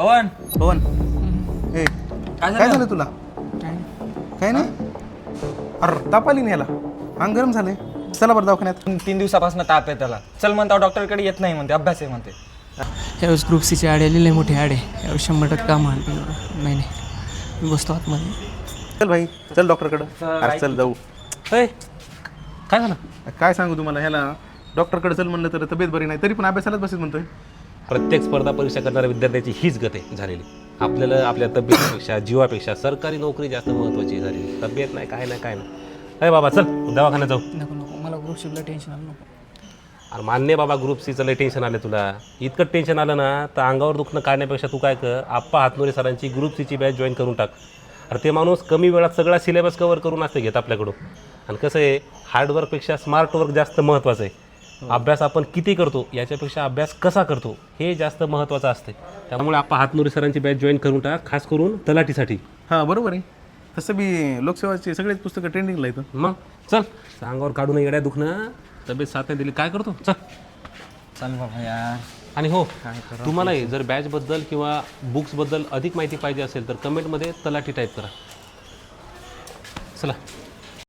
पवन पवन ए काय काय झालं? झालं तुला काय नाही अरे ताप आली नाही याला अंग गरम झाले चला बरं दवाखान्यात 3 दिवसापासून ताप आहे त्याला. चल म्हणता डॉक्टरकडे येत नाही म्हणते, अभ्यास आहे म्हणते. यावेळेस ग्रुप सीचे आडे लिहिले मोठे आडे यावेळेस 100% काम नाही नाही मी बसतो आतमध्ये. चल भाई चल डॉक्टरकडं अरे चल जाऊ होय, काय झालं? काय सांगू तुम्हाला ह्याला डॉक्टरकडे चल म्हणलं तर तब्येत बरी नाही तरी पण अभ्यासालाच बसेल म्हणतोय. प्रत्येक स्पर्धा परीक्षा करणाऱ्या विद्यार्थ्याची हीच गत आहे झालेली. आपल्याला आपल्या तब्येतीपेक्षा जीवापेक्षा सरकारी नोकरी जास्त महत्त्वाची झालेली. तब्येत नाही काय नाही अरे बाबा चल दवाखान्यात जाऊ. नको नको मला ग्रुप सीला टेन्शन आलं नको. अरे मान्य बाबा ग्रुप सीचं लय टेन्शन आलं तुला. इतकं टेन्शन आलं ना तर अंगावर दुखणं काढण्यापेक्षा तू काय कर, आप्पा हातनोरे सरांची ग्रुप सीची बॅच जॉईन करून टाक. अरे ते माणूस कमी वेळात सगळा सिलेबस कवर करून असते घेत आपल्याकडून. आणि कसं आहे हार्डवर्कपेक्षा स्मार्ट वर्क जास्त महत्त्वाचं आहे. अभ्यास आपण किती करतो याच्यापेक्षा अभ्यास कसा करतो हे जास्त महत्त्वाचं असते. त्यामुळे आप्पा हातनोरे सरांची बॅच जॉईन करून टाक, खास करून तलाठीसाठी. हां बरोबर आहे. तसं बी लोकसेवाचे सगळेच पुस्तकं ट्रेंडिंगला येतं. मग चल अंगावर काढून येड्या दुखणं तब्येत साथ नाही दिली काय करतो चल. चल बाबा यार. आणि हो तुम्हालाही जर बॅचबद्दल किंवा बुक्सबद्दल अधिक माहिती पाहिजे असेल तर कमेंटमध्ये तलाठी टाईप करा. चला.